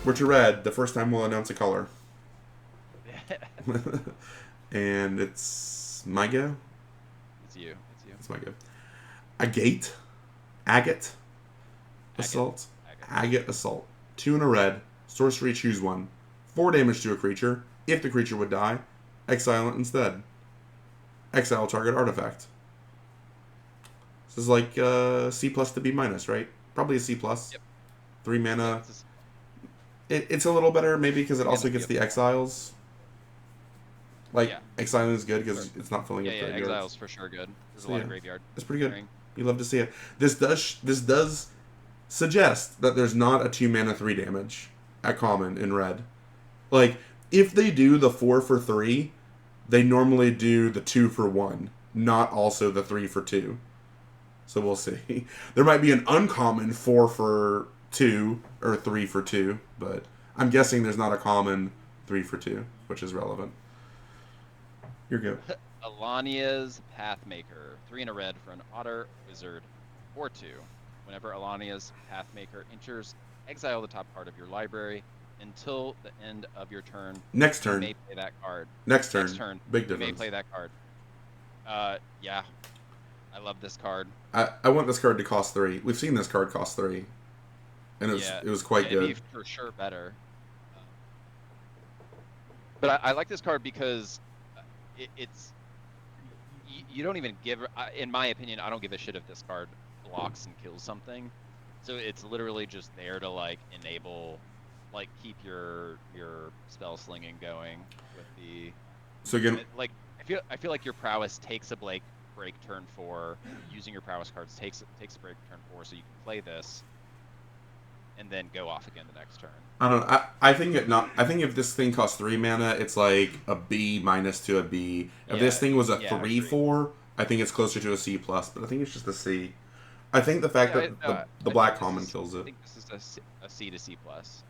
We're to red. The first time we'll announce a color. And it's my go. It's you. It's you. It's my go. Agate. Agate. Agate. Assault. Agate. Agate Assault. 2 in a red. Sorcery, choose 1. 4 damage to a creature. If the creature would die, exile it instead. Exile target artifact. This is like C plus to B minus, right? Probably a C plus. Yep. 3 Yeah, mana. it's It's a little better maybe because it 3 mana also gets the vehicle. exiles. Like, Yeah. exiling is good Sure. because it's not filling Yeah, up yeah. graveyards. Exile's for sure good. There's a So lot yeah, of graveyard it's pretty good. clearing. You love to see it. This does suggest that there's not a 2 mana 3 damage at common in red. Like, if they do the 4 for 3, they normally do the 2 for 1, not also the 3 for 2. So we'll see. There might be an uncommon 4 for 2 or 3 for 2, but I'm guessing there's not a common 3 for 2, which is relevant. You're good. Alania's Pathmaker. 3 in a red for an otter wizard. 4/2. Whenever Alania's Pathmaker enters, exile the top card of your library. Until the end of your turn, Next you turn. may play that card. Next Next turn. turn, Big you may difference. play that card. Yeah. I love this card. I want this card to cost 3. We've seen this card cost 3, and Yeah. it was Yeah, quite it'd be good. for sure better. Um, but I like this card because it's you don't even give. In my opinion, I don't give a shit if this card blocks and kills something. So it's literally just there to like enable, like keep your spell slinging going with the So again, like I feel like your prowess takes a break turn 4. Using your prowess cards takes a break turn 4, so you can play this and then go off again the next turn. I don't know. I think it not. I think if this thing costs 3 mana, it's like a B minus to a B. If this Yeah, thing was a yeah, 3 agreed. 4, I think it's closer to a C plus. But I think it's just a C. I think the fact Yeah, that no, the black common kills I it. think this is a C to C plus.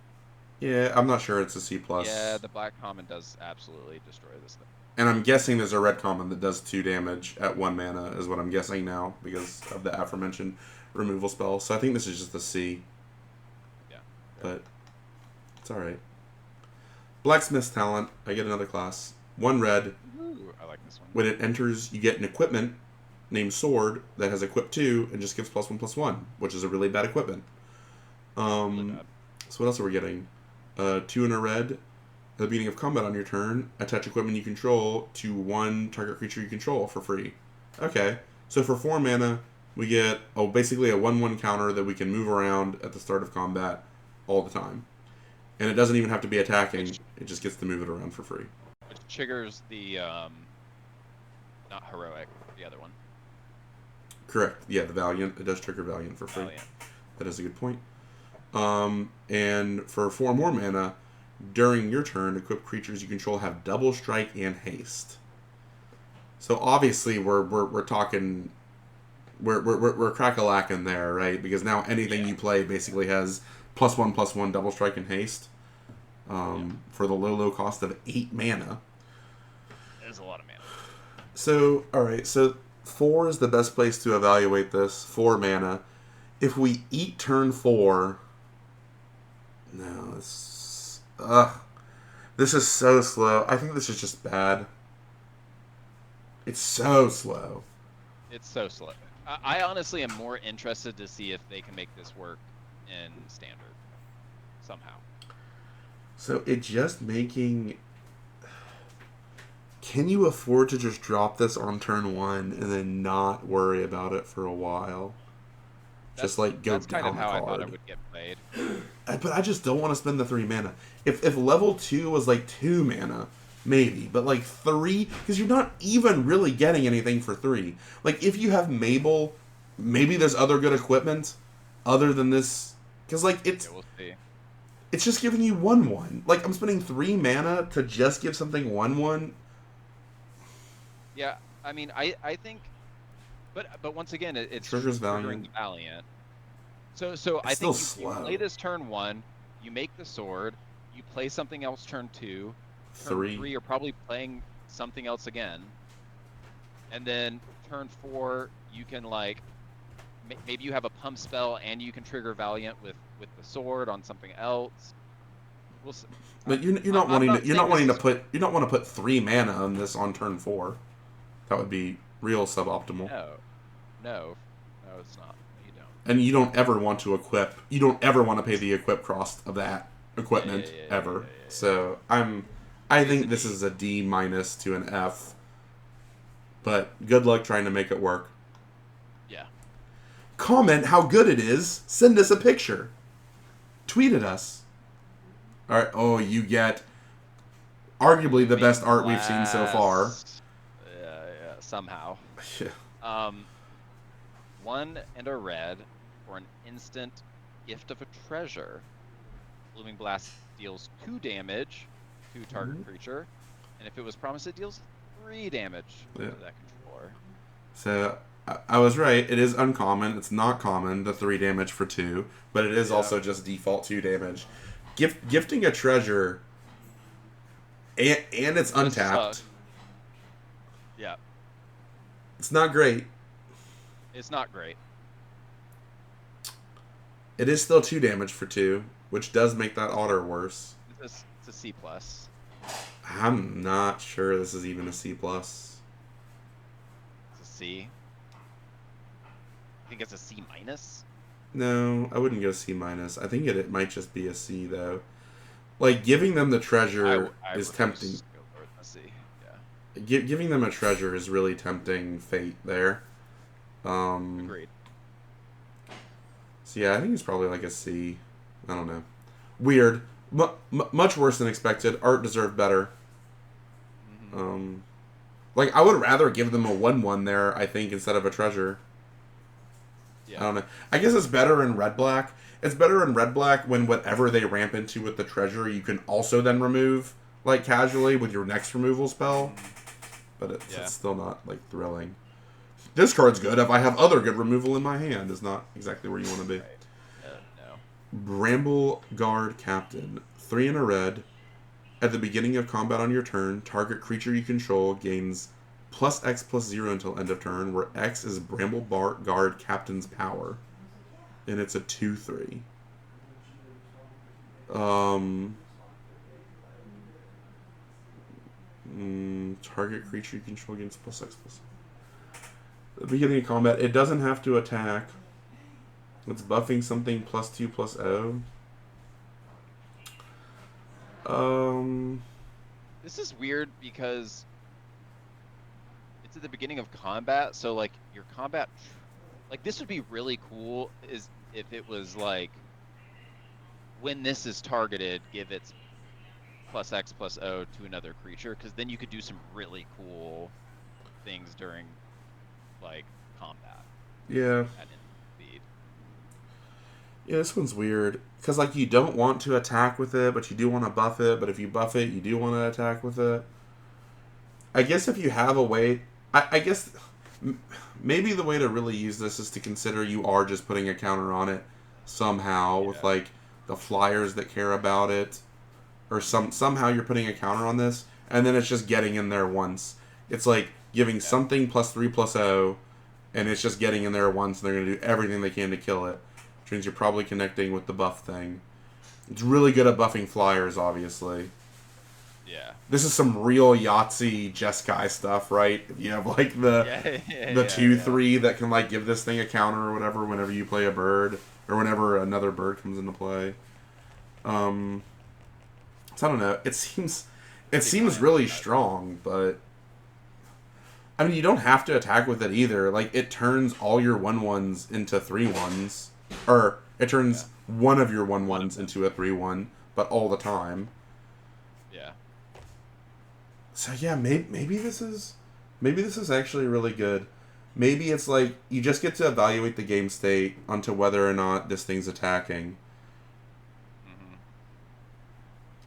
Yeah, I'm not sure it's a C Yeah, plus. the black common does absolutely destroy this thing. And I'm guessing there's a red common that does 2 damage at 1 mana, is what I'm guessing now, because of the aforementioned removal spell. So I think this is just a C, Yeah. Fair. but it's alright. Blacksmith's Talent, I get another class. 1 red. Ooh, I like this one. When it enters, you get an equipment named Sword that has equip 2 and just gives +1/+1, which is a really bad equipment. Really Um, bad. so what else are we getting? 2 in a red. At the beginning of combat on your turn, attach equipment you control to 1 target creature you control for free. Okay, so for 4 mana, we get basically a 1/1 counter that we can move around at the start of combat all the time. And it doesn't even have to be attacking, Which it just gets to move it around for free. which triggers the not heroic, the other one. Correct. Yeah, the Valiant. It does trigger Valiant for free. Valiant. That is a good point. And for 4 more mana, during your turn, equipped creatures you control have double strike and haste. So obviously we're talking we're crack-a-lacking there, right? Because now anything Yeah. you play basically has +1/+1 double strike and haste. For the low cost of 8 mana. There's a lot of mana. So alright, so 4 is the best place to evaluate this. 4 mana. If we eat turn 4, no, this is so slow. I think this is just bad. It's so slow. It's so slow. I honestly am more interested to see if they can make this work in standard somehow. So it just making. Can you afford to just drop this on turn 1 and then not worry about it for a while? Just like go That's kind of down a how I thought it card. would get played. But I just don't want to spend the 3 mana. If level 2 was like 2 mana, maybe. But like 3, because you're not even really getting anything for 3. Like if you have Mabel, maybe there's other good equipment other than this. Because like Yeah, we'll see. it's just giving you 1/1. Like I'm spending 3 mana to just give something 1/1. Yeah, I mean, I think, but once again, it's Triggers triggering Valiant. Valiant. So It's I still think you play slow. this turn 1, you make the sword, you play something else turn 2, turn 3. 3 you're probably playing something else again, and then turn 4 you can like maybe you have a pump spell and you can trigger Valiant with the sword on something else. We'll see. But you're not wanting to saying you don't want to put 3 mana on this on turn 4. That would be real suboptimal. No, it's not. You don't. And you don't ever want to equip. You don't ever want to pay the equip cost of that equipment ever. So I think this is a D minus to an F. But good luck trying to make it work. Yeah. Comment how good it is. Send us a picture. Tweet at us. All right. Oh, you get arguably the best art we've seen so far. Yeah, somehow. Yeah. 1 and a red for an instant gift of a treasure. Blooming Blast deals 2 damage to target creature, and if it was promised, it deals 3 damage to that controller. So I was right. It is uncommon. It's not common, the 3 damage for 2, but it is also just default 2 damage. Gifting a treasure, and it's untapped. Yeah. It's not great. It's not great. It is still 2 damage for 2, which does make that otter worse. It's a C+. I'm not sure this is even a C+. It's a C. I think it's a C-. No, I wouldn't go C-. I think it might just be a C, though. Like, giving them the treasure is tempting. C. Yeah. Giving them a treasure is really tempting fate there. Agreed. So yeah, I think it's probably like a C. I don't know. Weird. Much worse than expected. Art deserved better. Like, I would rather give them a 1/1 there, I think, instead of a treasure. Yeah. I don't know. I guess it's better in red-black. It's better in red-black when whatever they ramp into with the treasure, you can also then remove, like, casually with your next removal spell. But it's still not, like, thrilling. This card's good if I have other good removal in my hand. Is not exactly where you want to be. Right. No. Bramble Guard Captain. 3 and a red. At the beginning of combat on your turn, target creature you control gains +X/+0 until end of turn, where X is Bramble Guard Captain's power. And it's a 2/3. Target creature you control gains +X/+. At the beginning of combat, it doesn't have to attack. It's buffing something +2/+0. This is weird because it's at the beginning of combat, so like your combat, like this would be really cool is if it was like when this is targeted, give its +X/+0 to another creature, because then you could do some really cool things during like combat. Yeah. At speed. Yeah, this one's weird. Because, like, you don't want to attack with it, but you do want to buff it. But if you buff it, you do want to attack with it. I guess if you have a way... I guess maybe the way to really use this is to consider you are just putting a counter on it somehow with, like, the flyers that care about it. Or somehow you're putting a counter on this, and then it's just getting in there once. It's like giving something +3/+0, and it's just getting in there once, and they're going to do everything they can to kill it. Which means you're probably connecting with the buff thing. It's really good at buffing flyers, obviously. Yeah. This is some real Yahtzee Jeskai stuff, right? You have, like, the 2/3 that can, like, give this thing a counter or whatever whenever you play a bird, or whenever another bird comes into play. So I don't know. It seems really strong, but I mean, you don't have to attack with it either. Like, it turns all your 1/1s into 3/1s. Or, it turns one of your 1/1s into a 3/1, but all the time. Yeah. So yeah, maybe this is actually really good. Maybe it's like, you just get to evaluate the game state onto whether or not this thing's attacking.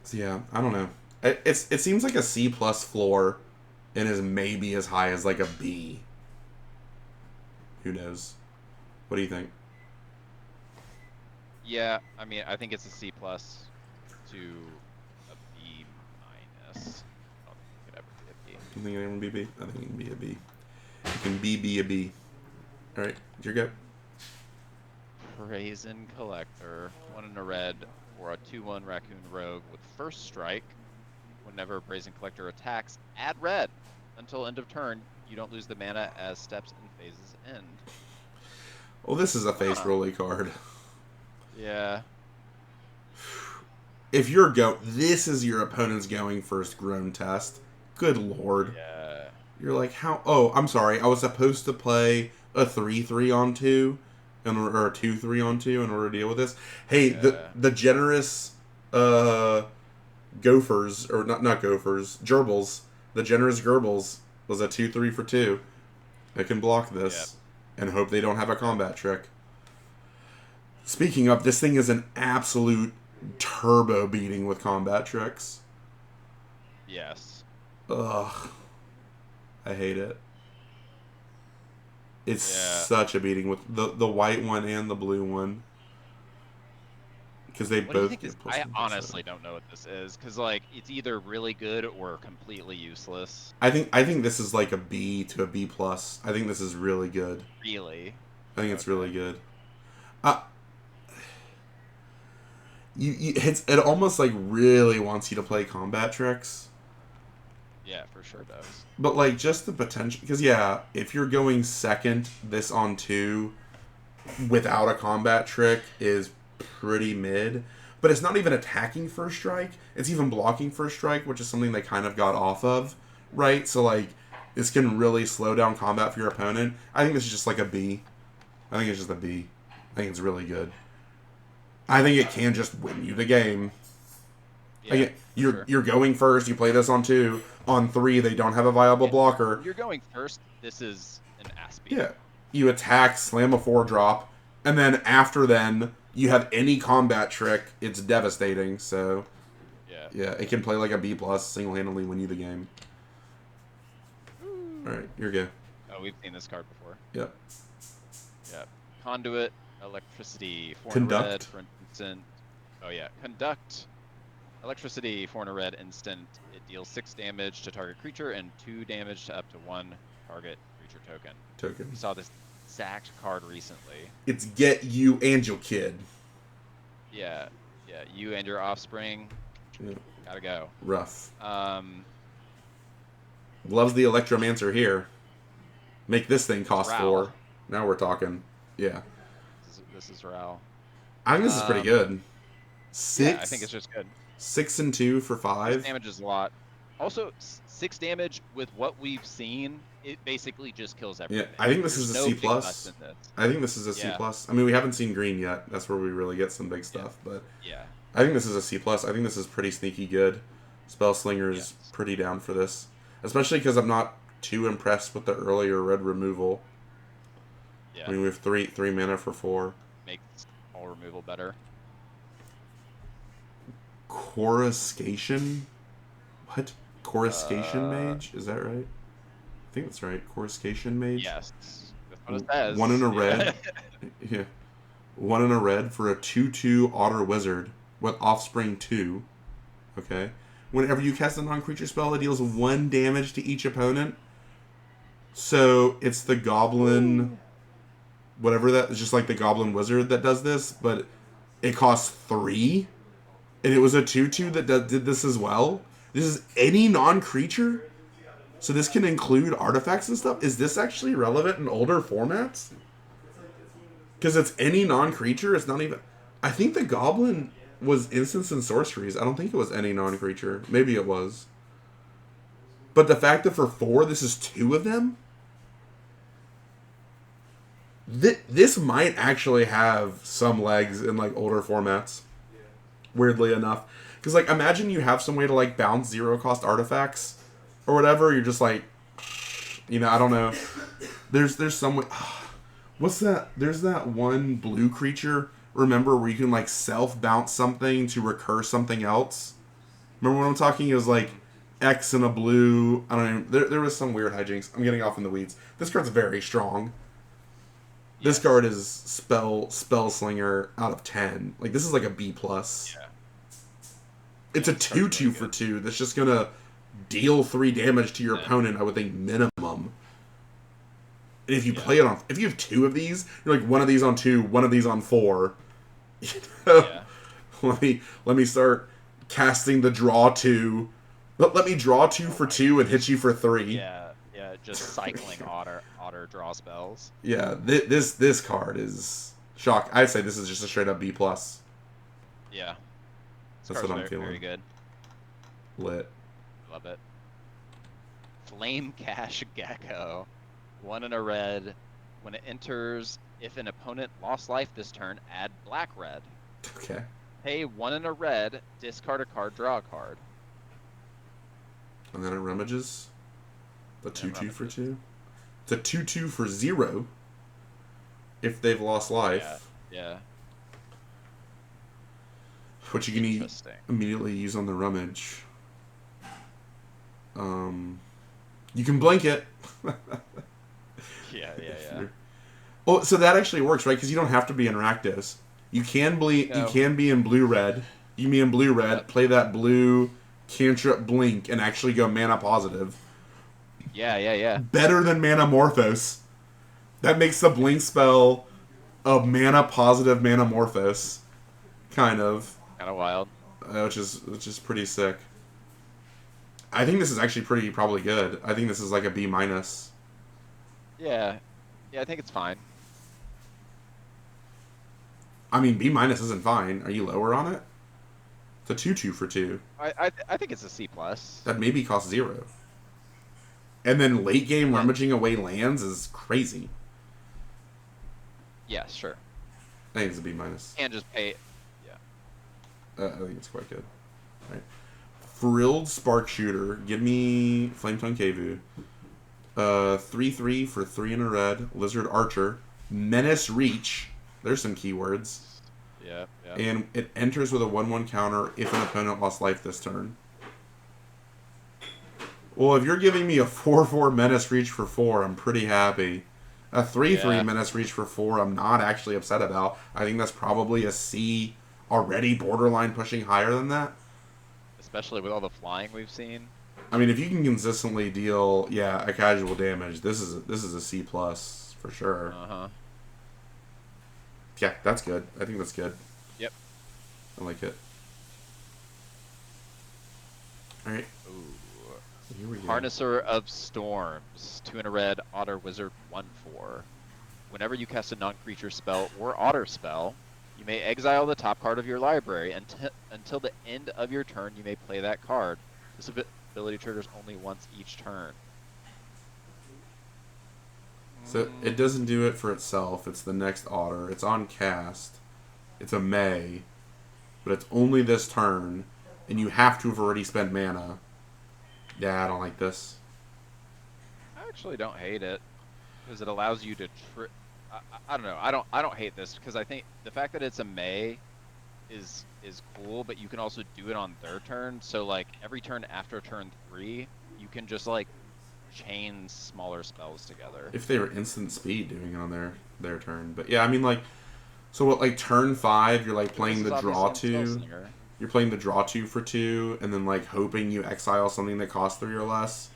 So yeah, I don't know. It seems like a C+ floor, and is maybe as high as like a B. Who knows? What do you think? Yeah, I mean, I think it's a C+ to a B-. I don't think it could ever be a B. You think it can be B? I think it can be a B. It can be a B. Alright, your go. Brazen Collector. 1 in a red for a 2/1 raccoon rogue with first strike. Whenever Brazen Collector attacks, add red. Until end of turn, you don't lose the mana as steps and phases end. Well, this is a face rolly card. Yeah. If this is your opponent's going first grown test. Good lord. Yeah. You're like, how? Oh, I'm sorry. I was supposed to play a 3/3 on 2, or a 2/3 on 2 in order to deal with this. Hey, the generous gophers, or not gophers, gerbils. The generous gerbils was a 2/3 for 2. They can block this and hope they don't have a combat trick. Speaking of, this thing is an absolute turbo beating with combat tricks. Yes. Ugh. I hate it. It's such a beating with the white one and the blue one. Because they What both do you think I honestly don't know what this is, because like it's either really good or completely useless. I think this is like a B to a B plus. I think this is really good. Really? I think it's really good. It almost like really wants you to play combat tricks. Yeah, for sure does. But like just the potential, because if you're going second, this on 2 without a combat trick is pretty mid. But it's not even attacking first strike. It's even blocking first strike, which is something they kind of got off of, right? So like this can really slow down combat for your opponent. I think this is just like a B. I think it's just a B. I think it's really good. I think it can just win you the game. Yeah, you're going first. You play this on 2. On 3, they don't have a viable blocker. You're going first. This is an ass beat. Yeah. You attack, slam a 4-drop, and then after you have any combat trick. It's devastating. So yeah, it can play like a B plus, single-handedly win you the game. All right, you're good. Oh, we've seen this card before. Yep. Yep. Conduit, electricity, 4 Conduct. red for instant. Oh yeah, conduct. Electricity, 4 red instant. It deals 6 damage to target creature and 2 damage to up to 1 target creature token. We saw this exact card recently. It's get you and your kid. Yeah, you and your offspring. Yeah. Gotta go. Rough. Loves the Electromancer here. Make this thing cost Ral. 4. Now we're talking. Yeah. This is Ral. I think this is pretty good. 6. Yeah, I think it's just good. 6 and 2 for 5. 6 damage is a lot. Also, 6 damage with what we've seen, it basically just kills everything. Yeah, I think this is a C plus. This. I think this is a C plus. I mean, we haven't seen green yet. That's where we really get some big stuff. But I think this is a C plus. I think this is pretty sneaky good. Spellslinger's pretty down for this, especially because I'm not too impressed with the earlier red removal. Yeah. I mean, we have three mana for 4. Makes all removal better. Coruscation? What? Coruscation Mage? Is that right? I think that's right. Coruscation Mage? Yes. That's what it says. 1 in a red. Yeah. 1 in a red for a 2/2 Otter Wizard with Offspring 2. Okay. Whenever you cast a non-creature spell, it deals 1 damage to each opponent. So it's the Goblin, whatever that is, just like the Goblin Wizard that does this, but it costs 3. And it was a 2/2 that did this as well. This is any non-creature? So this can include artifacts and stuff? Is this actually relevant in older formats? Because it's any non-creature, it's not even... I think the Goblin was instants and sorceries. I don't think it was any non-creature. Maybe it was. But the fact that for 4, this is 2 of them? This might actually have some legs in like older formats. Weirdly enough. Because, like, imagine you have some way to, like, bounce 0-cost artifacts or whatever. You're just like, I don't know. There's some way... What's that? There's that one blue creature, remember, where you can, like, self-bounce something to recur something else? Remember what I'm talking? It was, like, X and a blue... I don't know. There was some weird hijinks. I'm getting off in the weeds. This card's very strong. This card is Spellslinger out of 10. Like, this is like a B+. Yeah. It's a 2/2 for 2 that's just going to deal 3 damage to your opponent, I would think, minimum. And if you play it on... If you have 2 of these, you're like, one of these on 2, one of these on 4. You know? let me start casting the draw 2. Let me draw 2 for 2 and hit you for 3. Yeah, just cycling otter draw spells. Yeah, this card is shock. I'd say this is just a straight up B plus. Yeah, That's what I'm feeling. Very good. Lit. Love it. Flame Cash Gecko. 1 and a red. When it enters, if an opponent lost life this turn, add black red. Okay. Pay 1 and a red, discard a card, draw a card. And then it rummages. The 2/2 for 2. It's a 2/2 for 0. If they've lost life. Yeah. Which you can immediately use on the rummage. You can blink it. Yeah. Well, so that actually works, right? Because you don't have to be in Rakdos. You can bleed. No. You can be in blue-red. You can be in blue-red. Yep. Play that blue cantrip blink and actually go mana positive. Yeah. Better than mana Morphos. That makes the blink spell a mana positive mana Morphos. Kind of wild. Which is pretty sick. I think this is actually probably good. I think this is like a B minus. Yeah, I think it's fine. I mean, B minus isn't fine. Are you lower on it? It's a 2/2 for 2. I think it's a C plus. That maybe costs 0. And then late game rummaging away lands is crazy. Yeah, sure. I think it's a B minus. And just pay. Yeah. I think it's quite good. All right. Frilled Spark Shooter. Give me Flametongue Kevu. 3/3 for 3 and a red. Lizard Archer. Menace Reach. There's some keywords. Yeah. And it enters with a 1/1 counter if an opponent lost life this turn. Well, if you're giving me a 4/4 Menace Reach for 4, I'm pretty happy. A 3/3 Menace Reach for 4, I'm not actually upset about. I think that's probably a C, already borderline pushing higher than that. Especially with all the flying we've seen. I mean, if you can consistently deal, a casual damage, this is a C plus for sure. Yeah, that's good. I think that's good. Yep. I like it. All right. Ooh. Here we go. Harnesser of Storms. 2 and a red. Otter Wizard 1/4. Whenever you cast a non-creature spell or otter spell, you may exile the top card of your library until the end of your turn. You may play that card. This ability triggers only once each turn. So it doesn't do it for itself. It's the next otter. It's on cast. It's a May, but it's only this turn, and you have to have already spent mana. Yeah, I don't like this. I actually don't hate it because it allows you to. I don't know. I don't hate this because I think the fact that it's a May is cool, but you can also do it on their turn. So like every turn after turn 3, you can just like chain smaller spells together. If they were instant speed doing it on their turn, but yeah, I mean like, so what, like turn 5, you're like playing the draw 2. You're playing the draw 2 for 2, and then like hoping you exile something that costs 3 or less.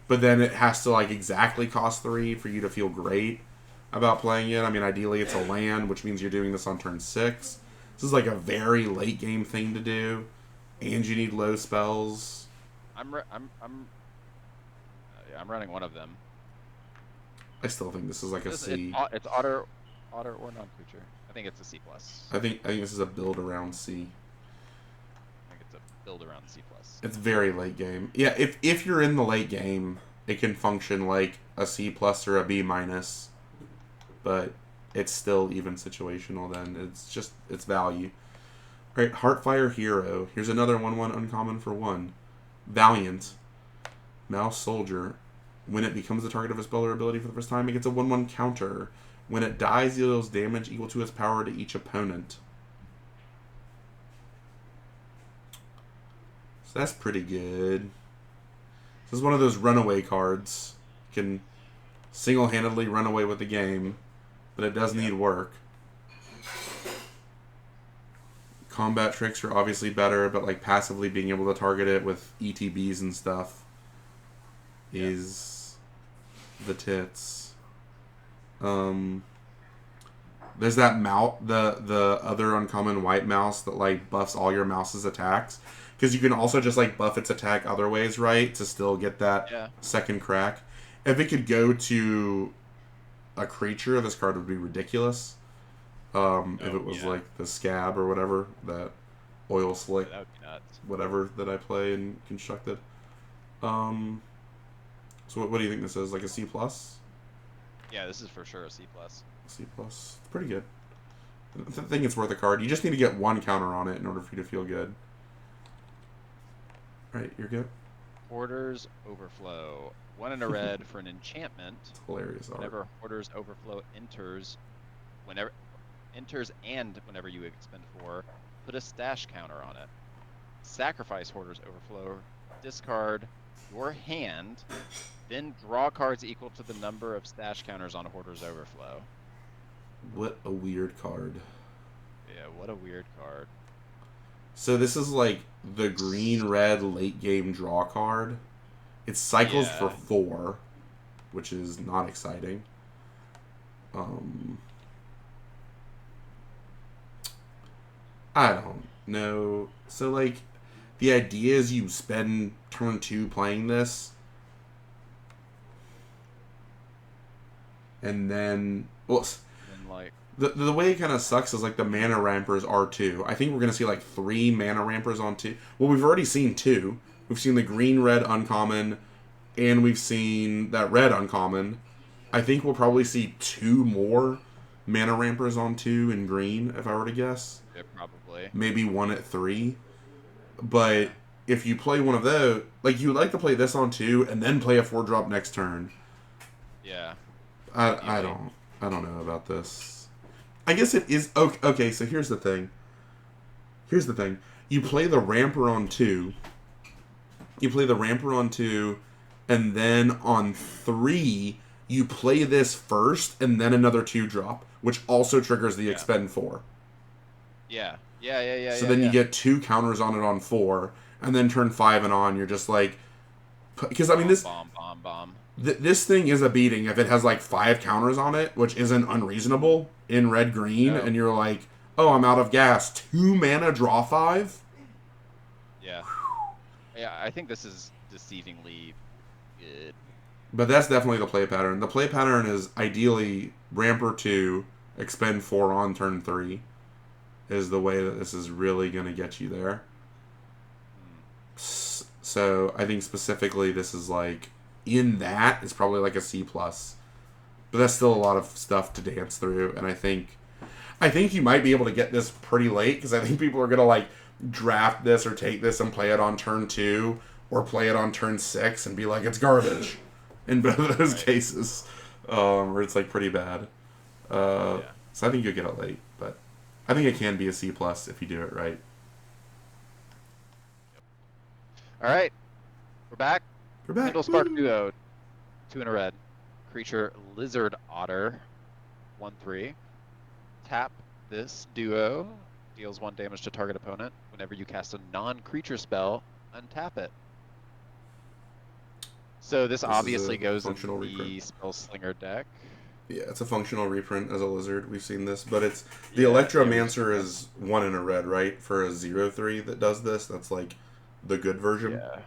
But then it has to like exactly cost 3 for you to feel great about playing it. I mean, ideally it's a land, which means you're doing this on turn 6. This is like a very late game thing to do, and you need low spells. I'm running one of them. I still think this is like a C. It's otter or non-creature. I think it's a C plus. I think this is a build around C. I think it's a build around C plus. It's very late game. Yeah, if you're in the late game, it can function like a C plus or a B minus, but it's still even situational. Then it's value. All right, Heartfire Hero. Here's another 1/1 uncommon for 1. Valiant. Mouse Soldier. When it becomes the target of a spell or ability for the first time, it gets a 1/1 counter. When it dies, it deals damage equal to its power to each opponent. So that's pretty good. This is one of those runaway cards. You can single-handedly run away with the game, but it does need work. Combat tricks are obviously better, but like passively being able to target it with ETBs and stuff is the tits. There's that mouse, the other uncommon white mouse that like buffs all your mouse's attacks, because you can also just like buff its attack other ways, right, to still get that Yeah. second crack. If it could go to a creature, this card would be ridiculous. If it was like the scab or whatever, that oil slick, That would be nuts. whatever that I play in constructed. So what do you think this is? Like a C plus? Yeah, this is for sure a C plus. C plus. It's pretty good. I think it's worth a card. You just need to get one counter on it in order for you to feel good. Right, you're good. Hoarder's Overflow. 1 in a red for an enchantment. It's hilarious art. Whenever Hoarder's Overflow enters, whenever you expend 4, put a stash counter on it. Sacrifice Hoarder's Overflow, discard your hand, then draw cards equal to the number of stash counters on Hoarder's Overflow. What a weird card. Yeah, what a weird card. So this is like the green-red late game draw card. It cycles for 4, which is not exciting. I don't know. So like, the idea is you spend turn 2 playing this, and then like the way it kind of sucks is like the mana rampers are 2. I think we're gonna see like 3 mana rampers on 2. Well, we've already seen 2. We've seen the green-red uncommon, and we've seen that red uncommon. I think we'll probably see 2 more mana rampers on 2 in green, if I were to guess. Yeah, probably. Maybe 1 at 3. But if you play one of those, like, you would like to play this on 2 and then play a 4-drop next turn. Yeah. I don't know about this. I guess it is okay. So here's the thing. You play the ramper on 2. And then on 3, you play this first, and then another 2-drop, which also triggers the expend 4. Yeah. So then you get 2 counters on it on 4, and then turn 5 and on, you're just like, because I mean this bomb. This thing is a beating if it has like 5 counters on it, which isn't unreasonable in red green, and you're like, oh, I'm out of gas. 2 mana, draw 5. Yeah. Yeah, I think this is deceivingly good. But that's definitely the play pattern. The play pattern is ideally ramper 2, expend 4 on turn 3 is the way that this is really going to get you there. So I think specifically this is like, in that, it's probably like a C+. But that's still a lot of stuff to dance through, and I think you might be able to get this pretty late, because I think people are going to like draft this or take this and play it on turn 2 or play it on turn 6 and be like, it's garbage in both of those cases, or it's like pretty bad. So I think you'll get it late, but I think it can be a C+ if you do it right. All right, we're back. We're back. Kindle Spark Duo, 2 in a red. Creature Lizard Otter, 1/3. Tap this duo. Deals 1 damage to target opponent. Whenever you cast a non-creature spell, untap it. So this obviously goes in the reprint. Spell Slinger deck. Yeah, it's a functional reprint as a lizard. We've seen this, but it's the Electromancer is 1 in a red, right? For a 0/3 that does this, that's like the good version. Yeah,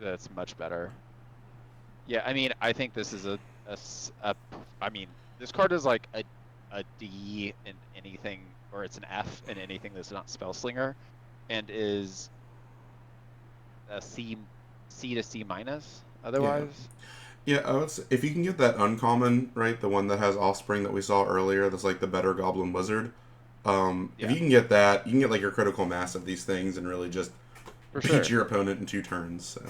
that's much better. Yeah, I mean, I think this is I mean, this card is like a D in anything, or it's an F in anything that's not Spell Slinger, and is a C to C minus otherwise. Yeah, I would say, if you can get that uncommon, right, the one that has Offspring that we saw earlier, that's like the better Goblin Wizard. If you can get that, you can get like your critical mass of these things and really just beat your opponent in 2 turns. So,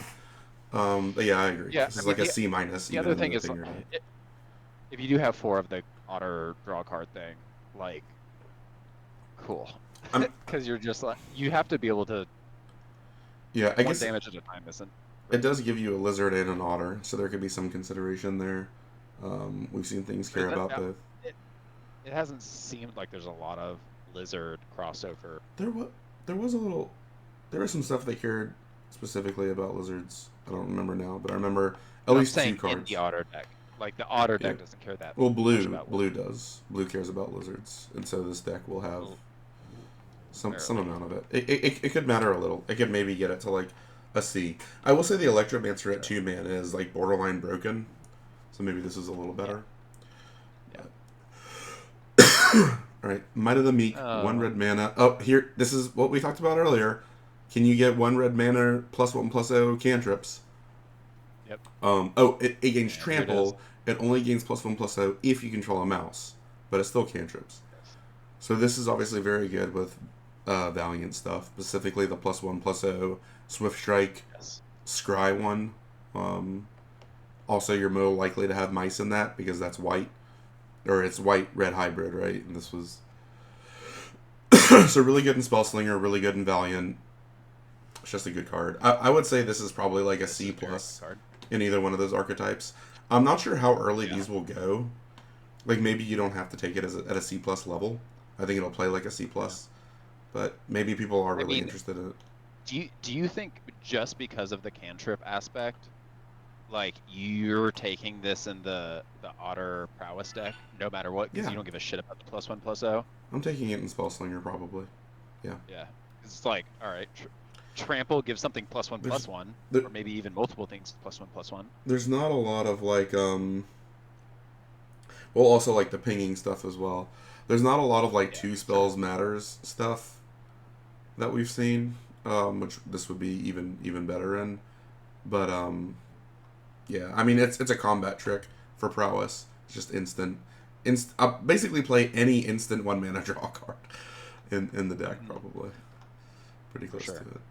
but yeah, I agree. Yeah, this is like a C minus. The other thing is, if you do have 4 of the Otter draw card thing, like, cool, because you're just like, you have to be able to. Yeah, I guess damage at a time isn't. It does give you a lizard and an otter, so there could be some consideration there. We've seen things care about both. It hasn't seemed like there's a lot of lizard crossover. There was some stuff that cared specifically about lizards. I don't remember now, but I remember at least 2 cards. In the otter deck. Like the otter Yeah. deck doesn't care that Well, much blue about does. Blue cares about lizards, and so this deck will have Well, some barely. amount of it. It could matter a little. It could maybe get it to like a C. I will say the Electromancer at Sure. 2 mana is like borderline broken, so maybe this is a little Yeah. better. Yeah. All right, Might of the Meek, one Oh. red mana. Oh, here, this is what we talked about earlier. Can you get 1 red mana +1/+0 cantrips? Yep. It gains And here it is. trample. It only gains +1/+0 if you control a mouse, but it's still cantrips. Yes. So this is obviously very good with Valiant stuff, specifically the +1/+0 Swift Strike, Yes. Scry one. Also, you're more likely to have mice in that because that's white, or it's white red hybrid, right? And this was so really good in Spellslinger, really good in Valiant. It's just a good card. I would say this is probably like a This is C a very plus good card. in either one of those archetypes. I'm not sure how early Yeah. these will go. Like maybe you don't have to take it at a C plus level. I think it'll play like a C plus, but maybe people are I really mean, interested in it. do you think just because of the cantrip aspect, like you're taking this in the otter prowess deck, no matter what, because Yeah, you don't give a shit about the +1/+0? I'm taking it in Spellslinger probably. Yeah, Yeah. 'Cause it's like, all right, trample gives something +1 there's +1, there, or maybe even multiple things +1/+1. there's not a lot of like well, also like the pinging stuff as well. There's not a lot of like Yeah, two sure. spells matters stuff that we've seen, which this would be even better in. But yeah, I mean it's a combat trick for prowess. It's just instant. Basically play any instant 1 mana draw card in the deck Mhm. probably. Pretty For close to sure. it.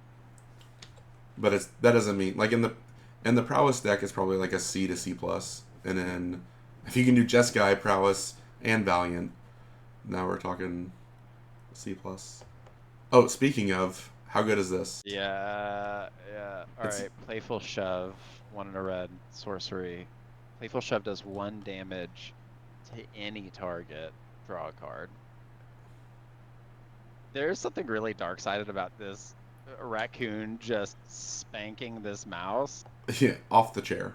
But that doesn't mean like in the prowess deck it's probably like a C to C plus, and then if you can do Jeskai prowess and Valiant, now we're talking C plus. Oh, speaking of, how good is this? Yeah, yeah. All It's right, playful shove, 1 and a red, sorcery. Playful shove does 1 damage to any target. Draw a card. There's something really dark-sided about this raccoon just spanking this mouse. yeah, off the chair.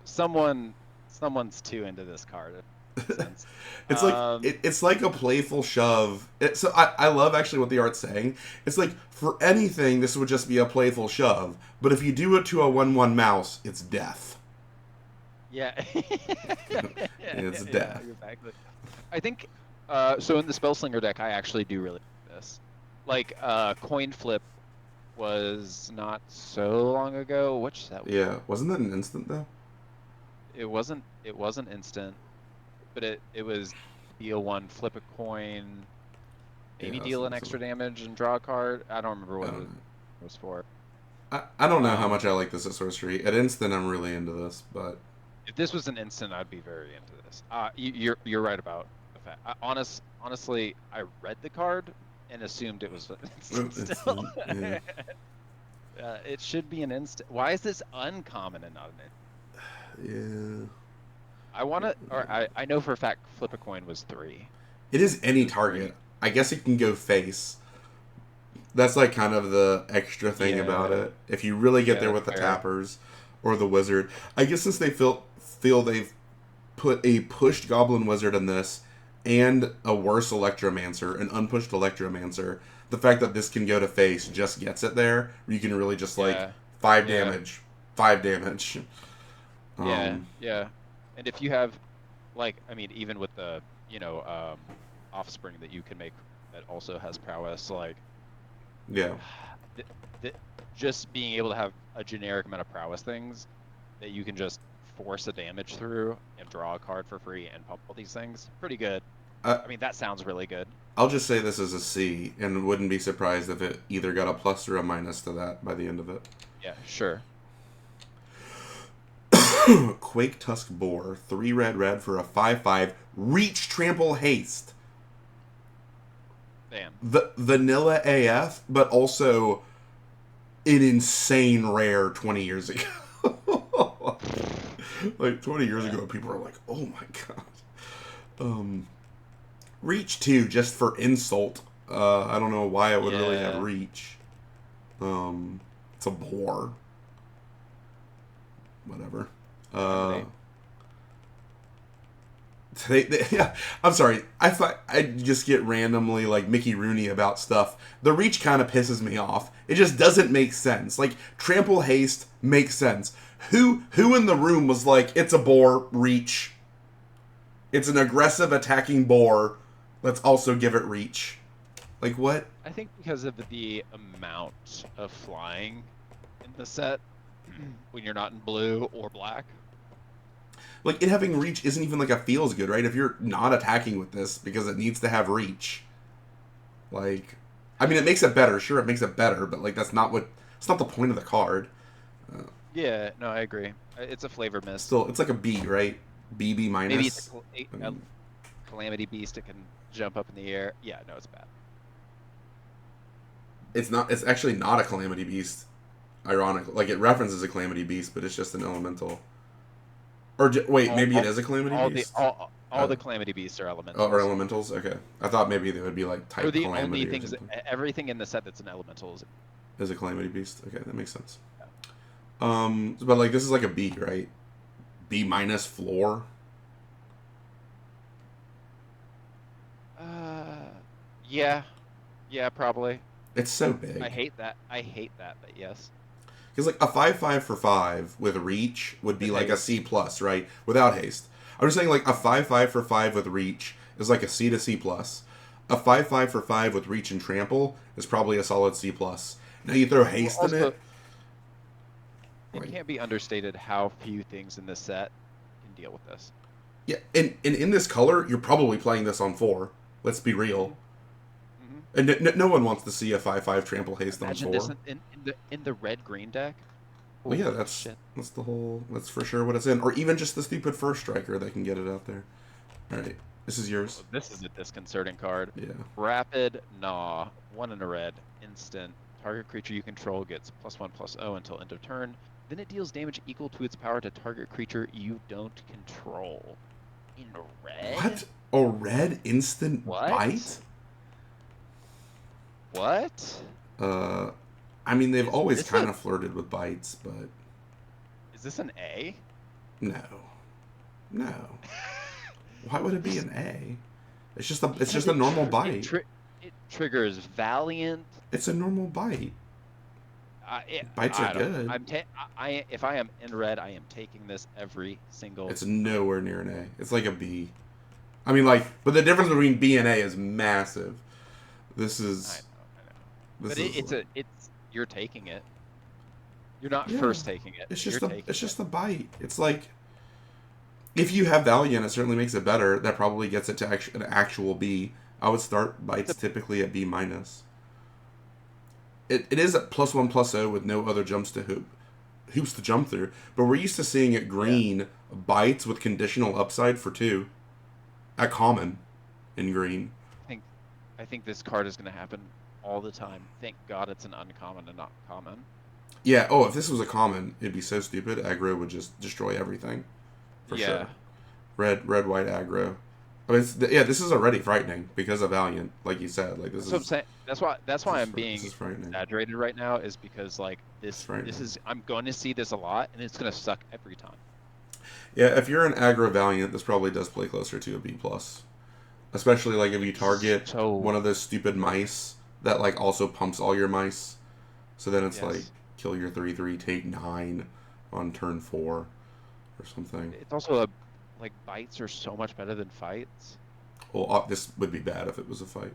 Someone's too into this card. If that makes sense. It's like Um, it's like a playful shove. I love actually what the art's saying. It's like for anything this would just be a playful shove, but if you do it to a 1/1 mouse, it's death. yeah. It's Yeah, death. exactly. I think so in the Spellslinger deck I actually do really like this. Like coin flip was not so long ago. Which that Yeah, wasn't that an instant though? it wasn't instant, but it was deal one, flip a coin, Yeah, maybe that's deal an something. extra damage and draw a card. I don't remember I what don't it know. was for. I don't know how Um, much I like this at sorcery. At instant, I'm really into this, but if this was an instant, I'd be very into this. You're right about the fact. Honestly, I read the card and assumed it was an instant still. instant, yeah, It should be an instant. Why is this uncommon and not an instant? yeah. I want to, or I know for a fact flip a coin was 3. It is It any was 3. target. I guess it can go face. That's like kind of the extra thing about Yeah, it. If you really get yeah, there that's with the fair. tappers or the wizard, I guess since they feel they've put a pushed goblin wizard in this and a worse electromancer, an unpushed electromancer, the fact that this can go to face just gets it there. You can really just like Yeah, five yeah, damage, 5 damage. yeah, Um, yeah. And if you have, like, I mean, even with the, offspring that you can make that also has prowess, like, yeah, th th just being able to have a generic amount of prowess things that you can just force a damage through and draw a card for free and pump all these things, pretty good. I, I mean, that sounds really good. I'll just say this is a C, and wouldn't be surprised if it either got a plus or a minus to that by the end of it. Yeah, sure. Quake Tusk Boar, 3 red for a 5/5 reach trample haste. Damn. The vanilla AF, but also an insane rare 20 years ago. Like 20 years Yeah. ago, people were like, "Oh my god." Reach 2 just for insult. I don't know why it would really have Yeah. reach. It's a boar. Whatever. Dominate. Yeah, I'm sorry. I just get randomly like Mickey Rooney about stuff. The reach kind of pisses me off. It just doesn't make sense. Like trample haste makes sense. Who in the room was like, it's a boar reach. It's an aggressive attacking boar. Let's also give it reach. Like what? I think because of the amount of flying in the set when you're not in blue or black. Like it having reach isn't even like a feels good, right? If you're not attacking with this because it needs to have reach. Like I mean it makes it better, sure it makes it better, but like it's not the point of the card. Yeah, no, I agree. It's a flavor miss. Still it's like a B, right? B minus. Maybe it's a calamity beast. It can jump up in the air. Yeah, no, it's bad. It's actually not a calamity beast. Ironic. Like it references a calamity beast, but it's just an elemental. Or wait, maybe it is a calamity beast. All the calamity beasts are elementals. Oh, or elementals. Okay, I thought maybe they would be like type or the calamity. only things, everything in the set that's an elemental is a calamity beast. Okay, that makes sense. Yeah. But like this is like a B, right? B minus floor. Yeah, probably. It's so big. I hate that, but yes. Because like a 5/5 for 5 with reach would be like a C plus, right? Without haste. I'm just saying like a 5/5 for 5 with reach is like a C to C plus. A 5/5 for 5 with reach and trample is probably a solid C plus. Now you throw haste in it. It can't be understated how few things in this set can deal with this. Yeah, and in this color, you're probably playing this on 4. Let's be real. Mm-hmm. And no one wants to see a 5/5 trample haste on 4. Imagine this in the red-green deck. Well, yeah, that's for sure what it's in. Or even just the stupid first striker that can get it out there. Alright, this is yours. Oh, this is a disconcerting card. Yeah. Rapid Gnaw, 1 in a red, instant. Target creature you control gets +1/+0 until end of turn. Then it deals damage equal to its power to target creature you don't control. In red? What? A red instant bite? What? I mean, they've always kind of flirted with bites, but... Is this an A? No. Why would it be an A? It's just a normal bite. It triggers Valiant. It's a normal bite. Bites are good. If I am in red, I am taking this every single. It's nowhere near an A. It's like a B. I mean, like, but the difference between B and A is massive. This is. I know. But you're taking it. You're not first taking it. It's just a bite. It's like, if you have Valiant, it certainly makes it better. That probably gets it to an actual B. I would start bites typically at B minus. It is at +1/+0 with no other hoops to jump through. But we're used to seeing it green bites with conditional upside for 2 at common in green. I think this card is going to happen all the time. Thank God it's an uncommon and not common. Yeah. Oh, if this was a common, it'd be so stupid. Aggro would just destroy everything. For sure. Red, white aggro. I mean, this is already frightening because of Valiant, like you said. Like this is. What I'm saying. That's why I'm being exaggerated right now. Is because like this is I'm going to see this a lot, and it's going to suck every time. Yeah, if you're an aggro Valiant, this probably does play closer to a B plus, especially like if you target one of those stupid mice that like also pumps all your mice, so then it's like kill your 3/3, take 9 on turn 4 or something. It's also like bites are so much better than fights. Well, this would be bad if it was a fight.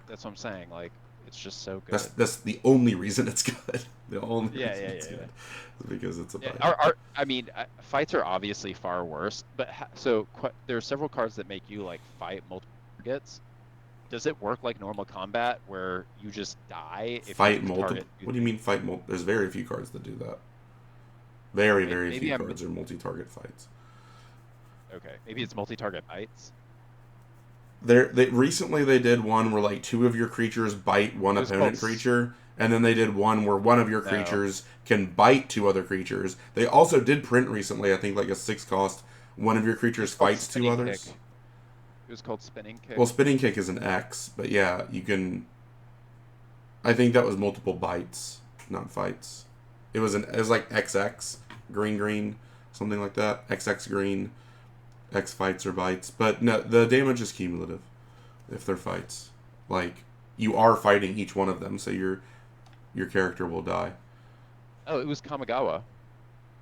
That's what I'm saying. Like, it's just so good. That's the only reason it's good. The only reason it's good is because it's a fight. I mean, fights are obviously far worse. But there are several cards that make you like fight multiple targets. Does it work like normal combat where you just die if fight multiple? What do you mean fight multiple? There's very few cards that do that. Very few cards are multi-target fights. Okay, maybe it's multi-target bites. Recently they did one where like 2 of your creatures bite one opponent creature, and then they did one where one of your creatures can bite 2 other creatures. They also did print recently, I think like a 6 cost, one of your creatures fights 2 others. It was called Spinning Kick. Well, Spinning Kick is an X, but yeah, you can. I think that was multiple bites, not fights. It was like XX green, something like that. XX green. X fights or bites. But no, the damage is cumulative if they're fights. Like, you are fighting each one of them, so your character will die. Oh, it was Kamigawa.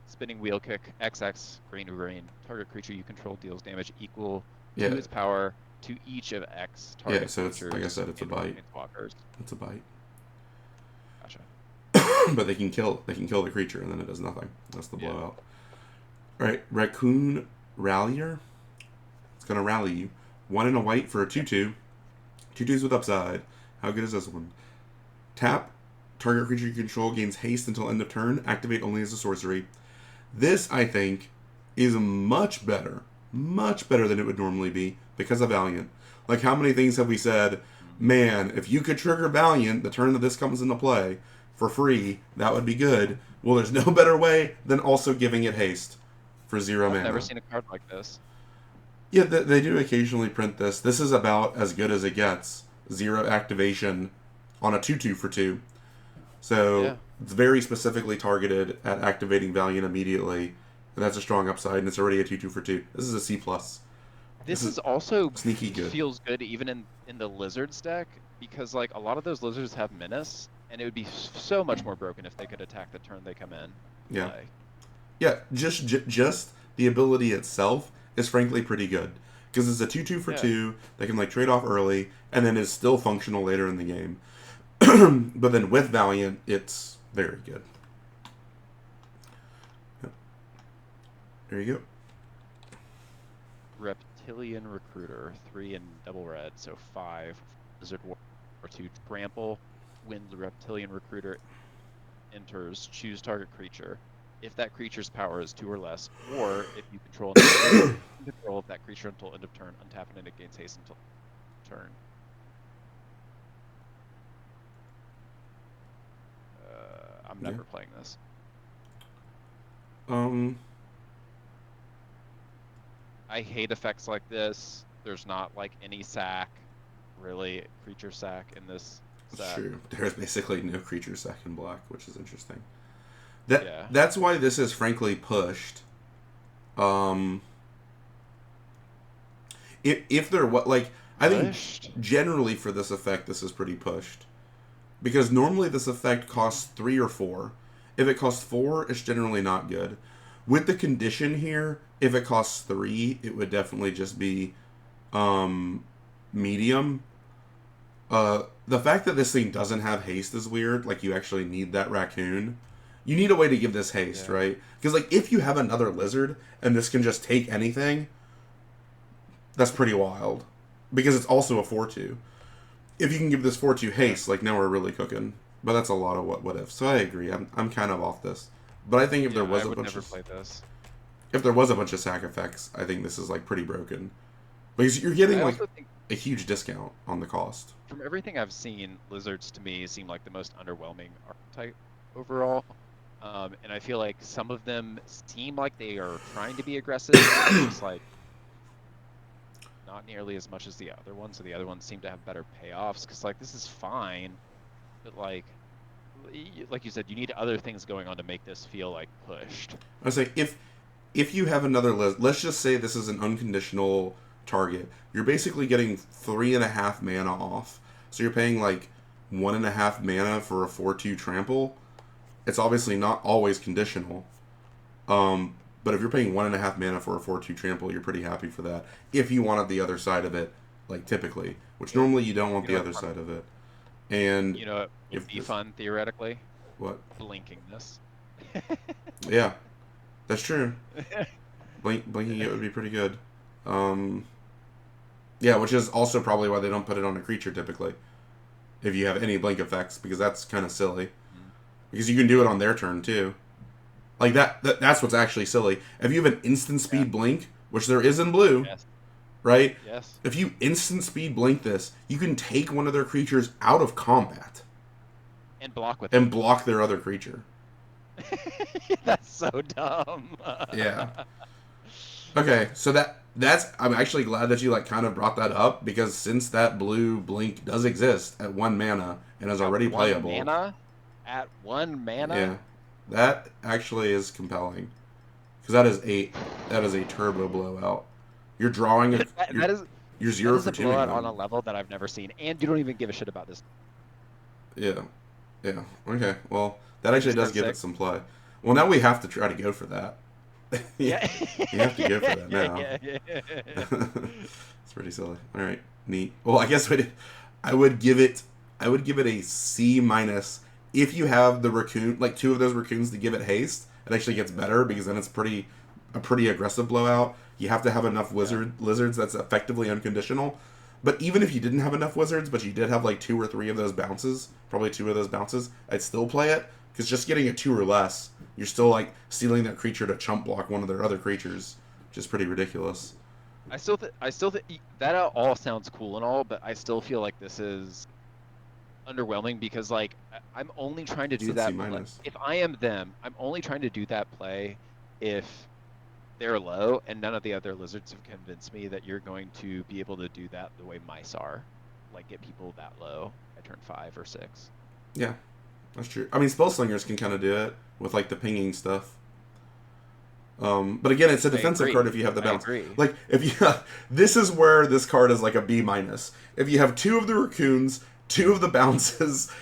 Spinning wheel kick, XX, green to green. Target creature you control deals damage equal Yeah. to its power to each of X Yeah, target so it's, creatures. like I said, it's a bite. Walkers. It's a bite. Gotcha. But they can kill the creature, and then it does nothing. That's the Yeah. blowout. Alright, Raccoon Rallier. It's going to rally you. 1 and a white for a 2/2. 2/2s with upside. How good is this one? Tap. Target creature you control gains haste until end of turn. Activate only as a sorcery. This, I think, is much better than it would normally be because of Valiant. Like, how many things have we said, man, if you could trigger Valiant the turn that this comes into play for free, that would be good. Well, there's no better way than also giving it haste for 0 mana. I've never seen a card like this. Yeah, they do occasionally print this. This is about as good as it gets. 0 activation on a 2/2 for 2. So Yeah. it's very specifically targeted at activating Valiant immediately. And that's a strong upside, and it's already a 2/2 for 2. This is a C+. This is also sneaky good. Feels good even in the Lizards deck, because like a lot of those Lizards have Menace, and it would be so much more broken if they could attack the turn they come in. Yeah. Like, Yeah, just the ability itself is frankly pretty good. Because it's a 2/2 for 2, they can like trade off early, and then is still functional later in the game. But then with Valiant, it's very good. Yep. There you go. Reptilian Recruiter, 3 and double red, so 5. Lizard War 2, trample. When the Reptilian Recruiter enters, choose target creature. If that creature's power is 2 or less, or if you control that creature until end of turn, untap it and it gains haste until turn. I'm never playing this. I hate effects like this. There's not like any sack, really, creature sack in this set. True. There's basically no creature sack in black, which is interesting. That's why this is frankly pushed. If there what like I think generally for this effect this is pretty pushed. Because normally this effect costs 3 or 4. If it costs 4, it's generally not good. With the condition here, if it costs 3, it would definitely just be medium. The fact that this thing doesn't have haste is weird. Like, you actually need that raccoon. You need a way to give this haste, right? Because, like, if you have another lizard and this can just take anything, that's pretty wild. Because it's also a 4/2. If you can give this 4/2 haste, like, now we're really cooking. But that's a lot of what if. So I agree. I'm kind of off this. But I think if there was a bunch of if there was a bunch of sack effects, I think this is like pretty broken. Because you're getting like a huge discount on the cost. From everything I've seen, lizards to me seem like the most underwhelming archetype overall. And I feel like some of them seem like they are trying to be aggressive, but just like not nearly as much as the other ones. So the other ones seem to have better payoffs. Because like this is fine, but like you said, you need other things going on to make this feel like pushed. I was like, if you have another let's just say this is an unconditional target. You're basically getting 3.5 mana off. So you're paying like 1.5 mana for a 4/2 trample. It's obviously not always conditional. But if you're paying 1.5 mana for a 4/2 trample, you're pretty happy for that. If you wanted the other side of it, like typically, which normally you don't want the other side of it. And you know, it'd be fun theoretically. What? Blinking this. Yeah, that's true. Blinking it would be pretty good. Yeah, which is also probably why they don't put it on a creature typically. If you have any blink effects, because that's kind of silly. Because you can do it on their turn too. Like that's what's actually silly. If you have an instant speed blink, which there is in blue, right? Yes. If you instant speed blink this, you can take one of their creatures out of combat. And block with and block their other creature. That's so dumb. Yeah. Okay, so that's I'm actually glad that you like kind of brought that up, because since that blue blink does exist at 1 mana and is already playable. 1 mana? At 1 mana? Yeah. That actually is compelling. Because that is a turbo blowout. You're drawing a. That is You're that 0 is for a 2. blowout on a level that I've never seen, and you don't even give a shit about this. Yeah. Yeah. Okay. Well, that actually does Turn give it 6. some play. Well, now we have to try to go for that. Yeah. You have to go for that now. Yeah. It's pretty silly. All right, neat. Well, I guess I would give it a C minus if you have the raccoon, like 2 of those raccoons to give it haste. It actually gets better because then it's a pretty aggressive blowout. You have to have enough lizards that's effectively unconditional. But even if you didn't have enough wizards, but you did have like 2 or 3 of those bounces, probably 2 of those bounces, I'd still play it because just getting a 2 or less, you're still like stealing that creature to chump block one of their other creatures, which is pretty ridiculous. I still think that all sounds cool and all, but I still feel like this is underwhelming because like I'm only trying to do It's a C that minus. if I am them, I'm only trying to do that play if they're low, and none of the other lizards have convinced me that you're going to be able to do that the way mice are, like get people that low at turn 5 or 6. Yeah, that's true. I mean, spellslingers can kind of do it with like the pinging stuff. But again, it's a defensive card if you have the bounce. Like if you, this is where this card is like a B minus. If you have 2 of the raccoons, 2 of the bounces,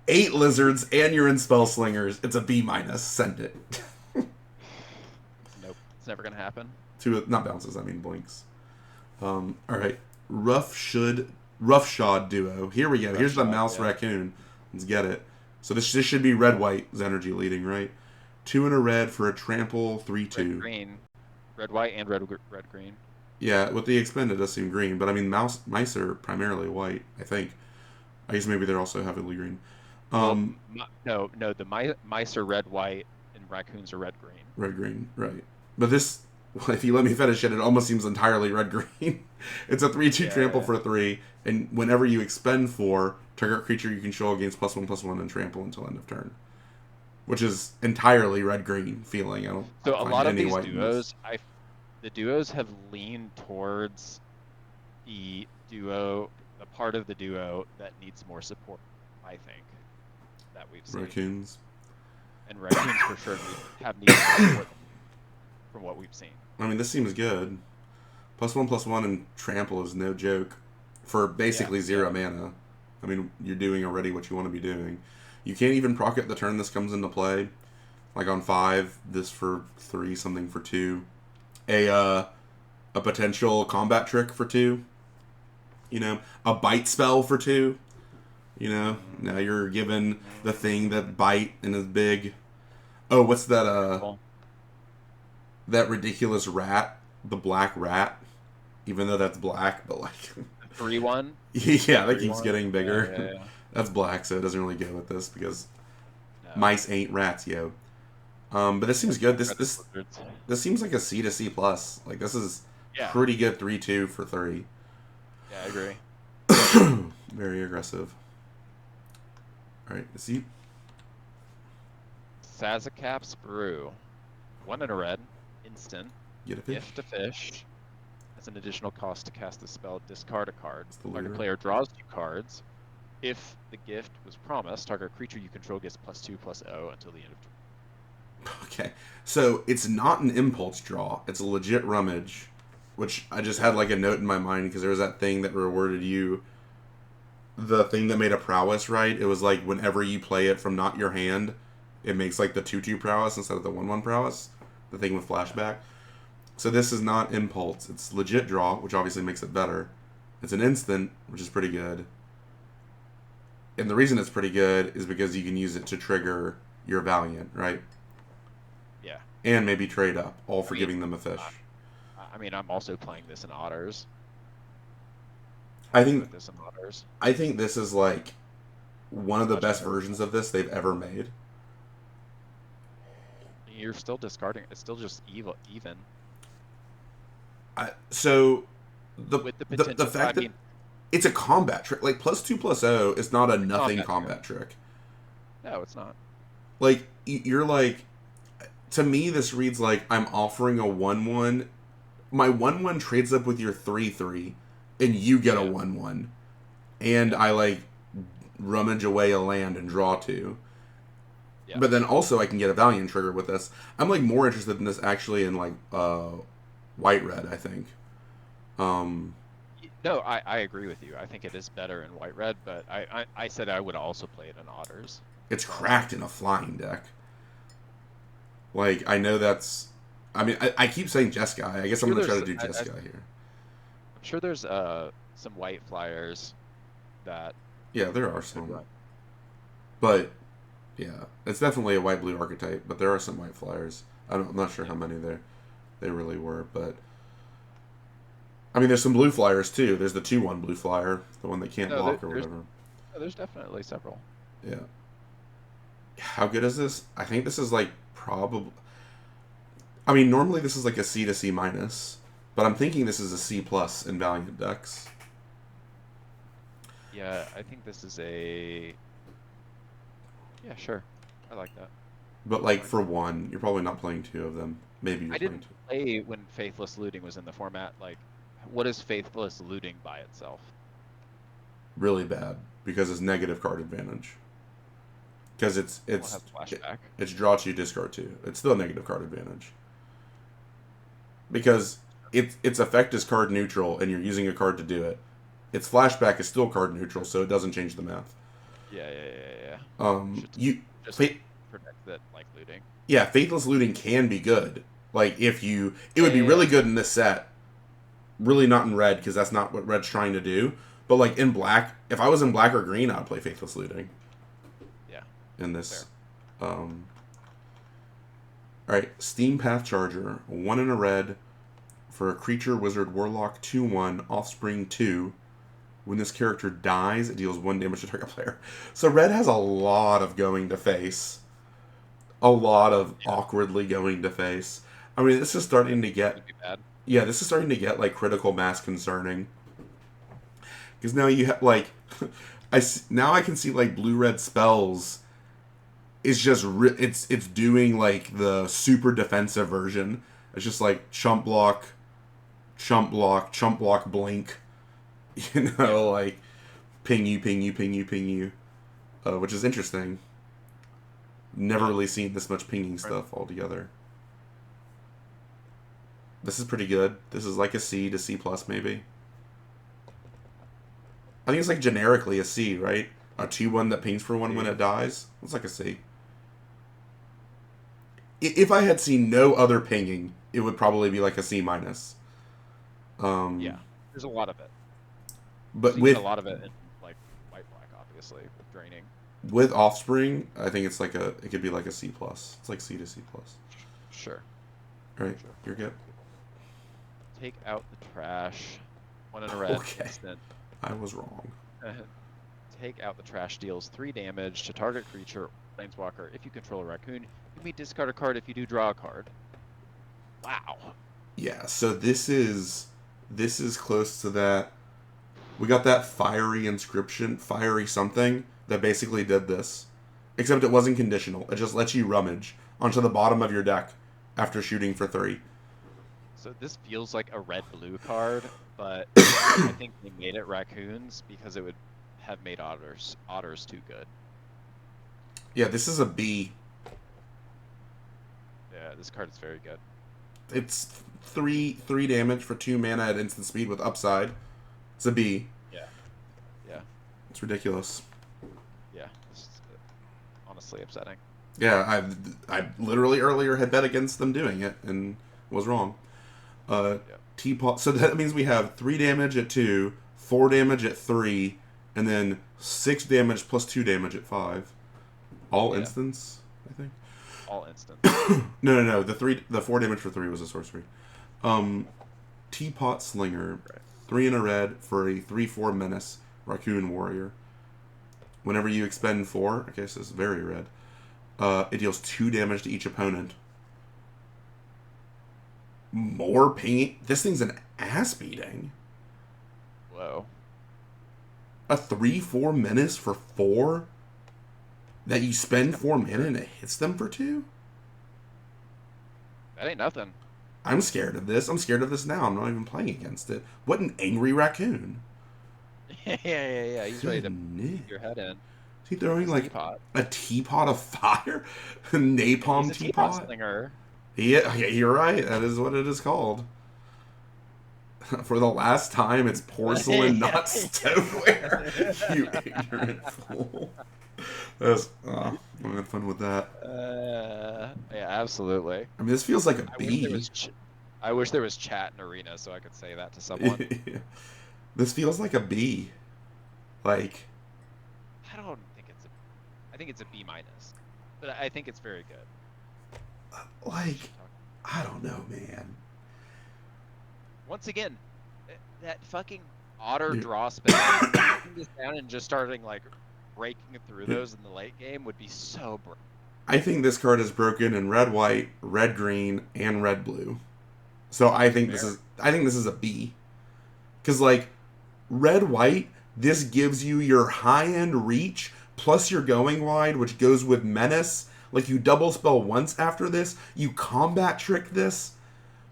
8 lizards, and you're in spellslingers, it's a B minus. Send it. Nope, it's never gonna happen. 2, not bounces. I mean blinks. All right, roughshod duo. Here we go. Here's the mouse raccoon. Let's get it. So this should be red white's energy leading, right? 2 and a red for a trample, 3/2. Red green, red white, and red green. Yeah, with the expend it does seem green, but I mean mice are primarily white. I think. I guess maybe they're also heavily green. No, the mice are red white and raccoons are red green. Red green, right? But this, if you let me finish it, it almost seems entirely red green. It's a 3/2 trample for 3, and whenever you expend 4, target creature you control gains +1/+1 and trample until end of turn. Which is entirely red-green feeling. I don't. So a lot of these duos, the duos have leaned towards the part of the duo that needs more support. I think that we've seen. Raccoons. And raccoons for sure have needed support from what we've seen. I mean, this seems good. +1/+1 and trample is no joke for basically 0 mana. I mean, you're doing already what you want to be doing. You can't even proc it the turn this comes into play. Like on 5, this for 3, something for 2. A potential combat trick for 2. You know, a bite spell for 2. You know, now you're given the thing that bite and is big. Oh, what's that? That ridiculous rat, the black rat. Even though that's black, but like 3/1. Yeah, that keeps getting bigger. Yeah. That's black, so it doesn't really go with this because mice ain't rats, yo. But this seems good. This seems like a C to C plus. Like this is pretty good 3/2 for 3. Yeah, I agree. Very aggressive. All right, C. Sazakap's Brew. 1 and a red, instant. Get a fish. Gift a fish. As an additional cost to cast the spell, discard a card. Target player draws 2 cards. If the gift was promised, target creature you control gets +2/+0 until the end of turn. Okay, so it's not an impulse draw. It's a legit rummage, which I just had like a note in my mind because there was that thing that rewarded you. The thing that made a prowess, right? It was like whenever you play it from not your hand, it makes like the 2/2 prowess instead of the 1/1 prowess. The thing with flashback. So this is not impulse. It's legit draw, which obviously makes it better. It's an instant, which is pretty good. And the reason it's pretty good is because you can use it to trigger your Valiant, right? Yeah. And maybe trade up, all for giving them a fish. I mean, I'm also playing this in otters. I think this is like one of the best versions of this they've ever made. You're still discarding. It's still just even. So the the fact that it's a combat trick, like +2/+0 is not a nothing combat trick. No, it's not. Like you're like, to me this reads like I'm offering a 1/1. My 1/1 trades up with your 3/3, and you get a 1/1, and I like rummage away a land and draw 2. Yeah. But then also I can get a Valiant trigger with this. I'm like more interested in this actually in like white red, I think. No, I agree with you. I think it is better in white red, but I said I would also play it in otters. It's But cracked in a flying deck. Like, I know that's... I mean, I keep saying Jeskai. I guess I'm sure going to try there's to do Jeskai here. I'm sure there's some white flyers that Yeah, there are could some. run. But, yeah. It's definitely a white-blue archetype, but there are some white flyers. I'm not sure how many they really were, but... I mean, there's some blue flyers, too. There's the 2/1 blue flyer, the one that can't No, block or whatever. there's definitely several. Yeah. How good is this? I think this is, like, probably... I mean, normally this is like a C to C minus, but I'm thinking this is a C plus in Valiant decks. Yeah, I think this is a. Yeah, sure. I like that. But like for one, you're probably not playing two of them. Maybe you're I playing didn't two. play when Faithless Looting was in the format. Like, what is Faithless Looting by itself? Really bad because it's negative card advantage. Because We'll have flashback. it's draw two, discard two. It's still negative card advantage. Because its effect is card neutral, and you're using a card to do it. Its flashback is still card neutral, so it doesn't change the math. Yeah. You Just protect that like looting. yeah, Faithless Looting can be good. Like it would be really good in this set. Really not in red because that's not what red's trying to do. But like in black, if I was in black or green, I'd play Faithless Looting. Yeah. In this, all right, Steam Path Charger, 1 in a red for a creature, wizard, warlock, 2/1, offspring 2. When this character dies, it deals 1 damage to target player. So red has a lot of going to face. A lot of awkwardly going to face. I mean, this is starting to get... Would be bad. Yeah, this is starting to get, like, critical mass concerning. Because now you have, like... now I can see, like, blue-red spells is just... it's doing, like, the super defensive version. It's just, like, chump block, blink. You know, like, ping you, which is interesting. Never really seen this much pinging stuff altogether. This is pretty good. This is like a C to C plus, maybe. I think it's like generically a C, right? A 2/1 that pings for 1 when it dies. It's like a C. If I had seen no other pinging, it would probably be like a C minus. Yeah, there's a lot of it. But with a lot of it in like white black, obviously, with draining. With offspring, I think it's like it could be like a C plus. It's like C to C plus. Sure. All right, you're good. Take out the trash. 1 in a red. Okay. Instant. I was wrong. Take out the trash. Deals 3 damage to target creature, planeswalker. If you control a raccoon, you may discard a card if you do draw a card. Wow. Yeah. So this is close to that. We got that fiery inscription, fiery something that basically did this, except it wasn't conditional. It just lets you rummage onto the bottom of your deck after shooting for 3. So this feels like a red-blue card, but I think they made it raccoons because it would have made otters too good. Yeah, this is a B. Yeah, this card is very good. It's 3 damage for 2 mana at instant speed with upside. It's a B. Yeah. It's ridiculous. Yeah, it's honestly upsetting. Yeah, I literally earlier had bet against them doing it and was wrong. Teapot. So that means we have 3 damage at 2, 4 damage at 3, and then 6 damage plus 2 damage at 5. All instants, I think. All instants. No. The 4 damage for 3 was a sorcery. Teapot Slinger. Right. 3 in a red for a 3/4 menace, raccoon warrior. Whenever you expend 4, okay, so it's very red. It deals 2 damage to each opponent. More pinging. This thing's an ass beating. Whoa. A 3/4 menace for 4? That you spend 4 mana and it hits them for 2? That ain't nothing. I'm scared of this. I'm scared of this now. I'm not even playing against it. What an angry raccoon. Yeah. He's ready to beat your head in. Is he throwing like a teapot of fire? A napalm teapot? Slinger. Yeah, you're right. That is what it is called. For the last time, it's porcelain, not stoneware. You ignorant fool. I'm having fun with that. Yeah, absolutely. I mean, this feels like a I wish there B. was. I wish there was chat in Arena so I could say that to someone. This feels like a B. Like, I don't think it's a. I think it's a B minus, but I think it's very good. like, I don't know, man. Once again, that fucking otter draw spell, putting this down and just starting like breaking through those in the late game would be so. I think this card is broken in red, white, red, green, and red, blue. So I think this is a B. Because like red, white, this gives you your high end reach plus you're going wide, which goes with menace. Like you double spell once after this, you combat trick this.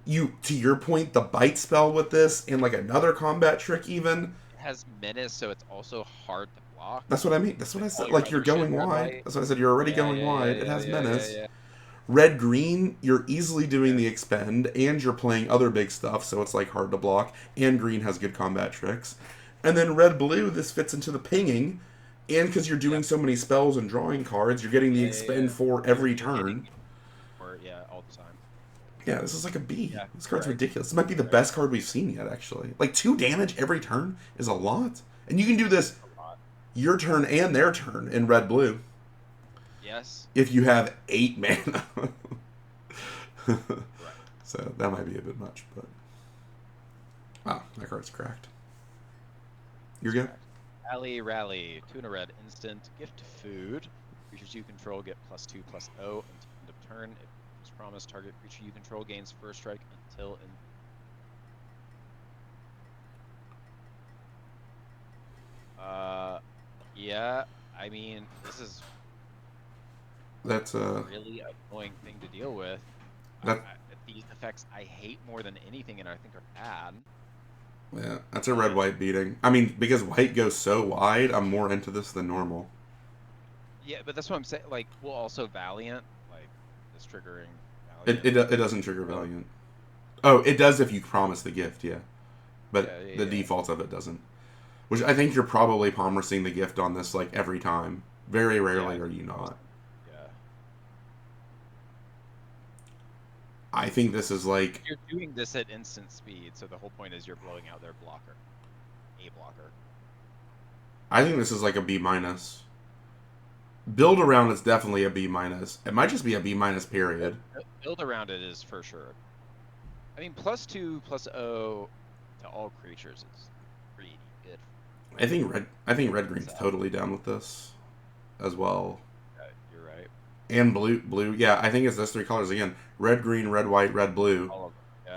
You, to your point, the bite spell with this, and like another combat trick even. It has menace, so it's also hard to block. That's what I mean. That's what I said. Like you're going wide. That's what I said. You're already going wide. It has menace. Red green, you're easily doing the expend, and you're playing other big stuff, so it's like hard to block. And green has good combat tricks. And then red blue, this fits into the pinging, and because you're doing so many spells and drawing cards, you're getting the expend for every turn. All the time. Yeah, this is like a B. Yeah, this card's ridiculous. This might be the best card we've seen yet, actually. Like 2 damage every turn is a lot, and you can do this your turn and their turn in red blue. Yes. If you have 8 mana. So that might be a bit much, but wow, that card's cracked. You're good. Rally, tuna red, instant, gift food. Creatures you control get +2/+0 until end of turn. If it's promised, target creature you control gains first strike until end. Yeah, I mean, this is That's a really annoying thing to deal with. These effects I hate more than anything, and I think are bad. Yeah, that's a red-white beating. I mean, because white goes so wide, I'm more into this than normal. Yeah, but that's what I'm saying. Like, well, also Valiant, like, is triggering Valiant. It doesn't trigger Valiant. Oh, it does if you promise the gift, yeah. But the default of it doesn't. Which I think you're probably promising the gift on this, like, every time. Very rarely are you not. Yeah. I think this is like... You're doing this at instant speed, so the whole point is you're blowing out their blocker. A blocker. I think this is like a B minus. Build around is definitely a B minus. It might just be a B minus period. Build around it is for sure. I mean, +2/+0 to all creatures is pretty good. I think red green's totally down with this as well. You're right. And blue. Yeah, I think it's those 3 colors again. Red, green, red, white, red, blue.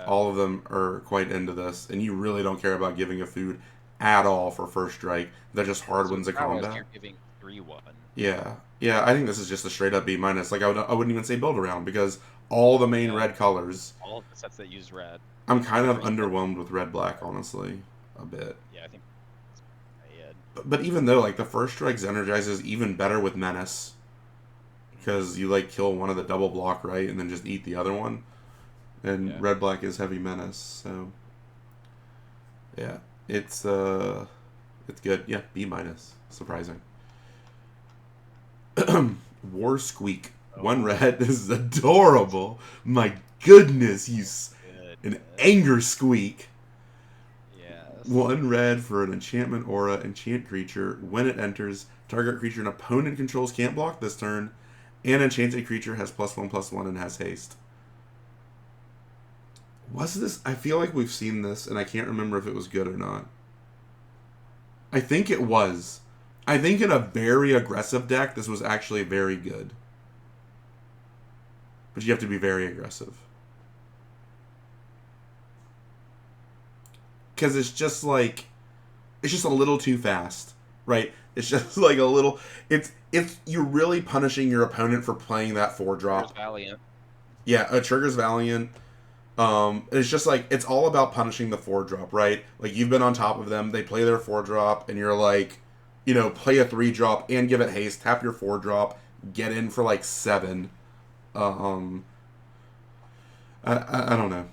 All of them are quite into this, and you really don't care about giving a food at all for first strike. They're just hard ones to combat. You're giving 3/1. Yeah, I think this is just a straight up B minus. Like I wouldn't even say build around because all the main red colors. All of the sets that use red. I'm kind of underwhelmed with red black, honestly, a bit. Yeah, I think. But even though like the first strike energizes even better with menace, because you like kill one of the double block right and then just eat the other one, and red black is heavy menace, so yeah, it's good. Yeah, B minus, surprising. War Squeak. 1 red. This is adorable. My goodness, an anger squeak. Yes. 1 red for an enchantment aura, enchant creature. When it enters, target creature an opponent controls can't block this turn, and enchanted creature has +1/+1 and has haste. Was this? I feel like we've seen this, and I can't remember if it was good or not. I think it was. I think in a very aggressive deck, this was actually very good. But you have to be very aggressive. Because it's just like... It's just a little too fast, right? It's just like a little... It's you're really punishing your opponent for playing that 4-drop. Valiant. Yeah, it triggers Valiant. It's just like... It's all about punishing the 4-drop, right? Like, you've been on top of them, they play their 4-drop, and you're like... You know, play a 3-drop and give it haste, tap your 4-drop, get in for like 7. I don't know.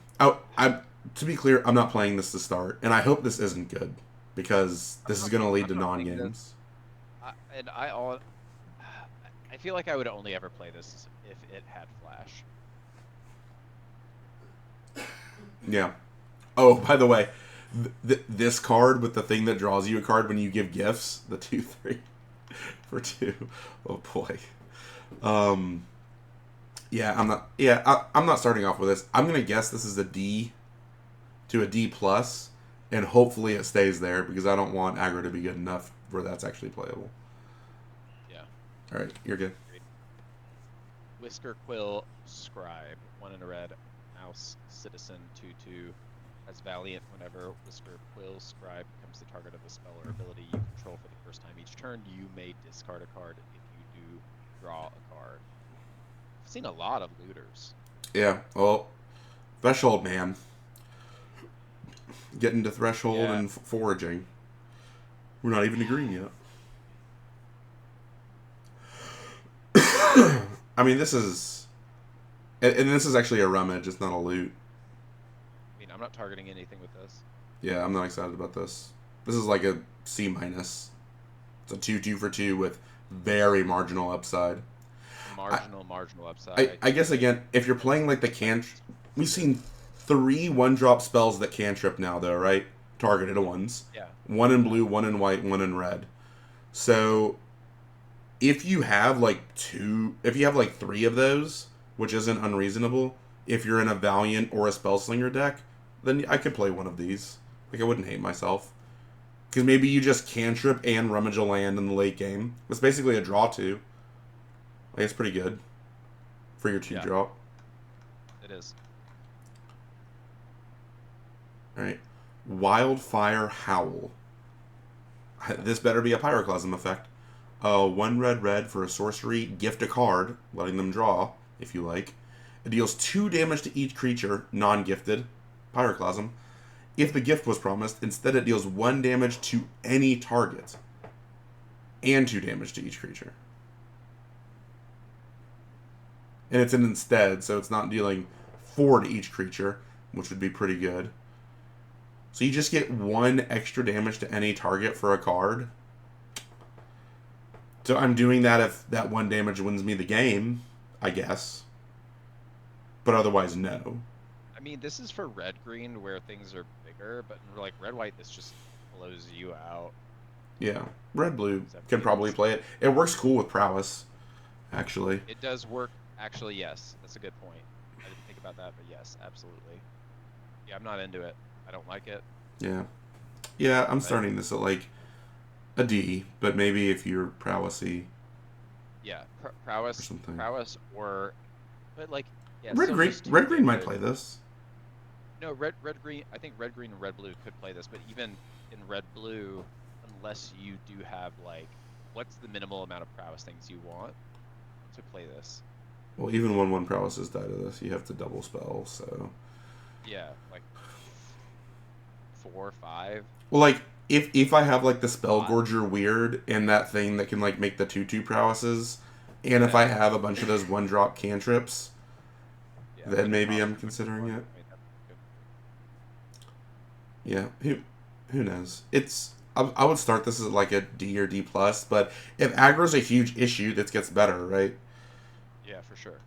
To be clear, I'm not playing this to start, and I hope this isn't good because this is going to lead I'm to not playing this. non-games. I feel like I would only ever play this if it had flash. Yeah. Oh, by the way, this card with the thing that draws you a card when you give gifts, the 2/3 for 2. Oh boy. Yeah, I'm not. Yeah, I'm not starting off with this. I'm gonna guess this is a D to a D plus, and hopefully it stays there because I don't want aggro to be good enough where that's actually playable. Yeah. All right, you're good. Whisker Quill Scribe, 1 in a red. Mouse Citizen 2/2. As Valiant, whenever Whisker Quill Scribe becomes the target of a spell or ability you control for the first time each turn, you may discard a card. If you do, draw a card. I've seen a lot of looters. Yeah. Well, Threshold, man. Getting to Threshold and foraging. We're not even to green yet. I mean, this is... And this is actually a rummage. It's not a loot. I mean, I'm not targeting anything with this. Yeah, I'm not excited about this. This is like a C minus. It's a 2/2 for 2 with very marginal upside. Marginal upside. I guess, again, if you're playing like the cantrip... We've seen 3 1-drop spells that cantrip now, though, right? Targeted ones. Yeah. 1 in blue, 1 in white, 1 in red. So, if you have like 3 of those, which isn't unreasonable, if you're in a Valiant or a Spellslinger deck, then I could play one of these. Like, I wouldn't hate myself. Because maybe you just cantrip and rummage a land in the late game. It's basically a draw 2. Like, it's pretty good for your 2-drop. It is. Alright. Wildfire Howl. This better be a Pyroclasm effect. 1 red for a sorcery. Gift a card, letting them draw, if you like. It deals 2 damage to each creature, non-gifted. Pyroclasm. If the gift was promised, instead it deals 1 damage to any target. And 2 damage to each creature. And it's an instead, so it's not dealing 4 to each creature, which would be pretty good. So you just get 1 extra damage to any target for a card. So I'm doing that if that 1 damage wins me the game, I guess. But otherwise, no. I mean, this is for red-green where things are bigger, but for like red-white, this just blows you out. Yeah. Red-blue can probably play it. It works cool with prowess, actually. It does work. Actually, yes. That's a good point. I didn't think about that, but yes, absolutely. Yeah, I'm not into it. I don't like it. Yeah. Yeah, I'm starting this at like a D, but maybe if you're prowessy. Yeah, prowess, or something. but like, yeah. Red green might play this. No, red green. I think red green and red blue could play this, but even in red blue, unless you do have like, what's the minimal amount of prowess things you want to play this? Well, even when 1 prowesses die to this, you have to double spell, so. Yeah, like 4 or 5. Well, like, if I have, like, the Spellgorger Weird and that thing that can, like, make the 2/2 prowesses, and if I have a bunch of those 1-drop cantrips, then maybe I'm considering it. Yeah, who knows? I would start this as, like, a D or D+, but if aggro's a huge issue, this gets better, right? Yeah, for sure.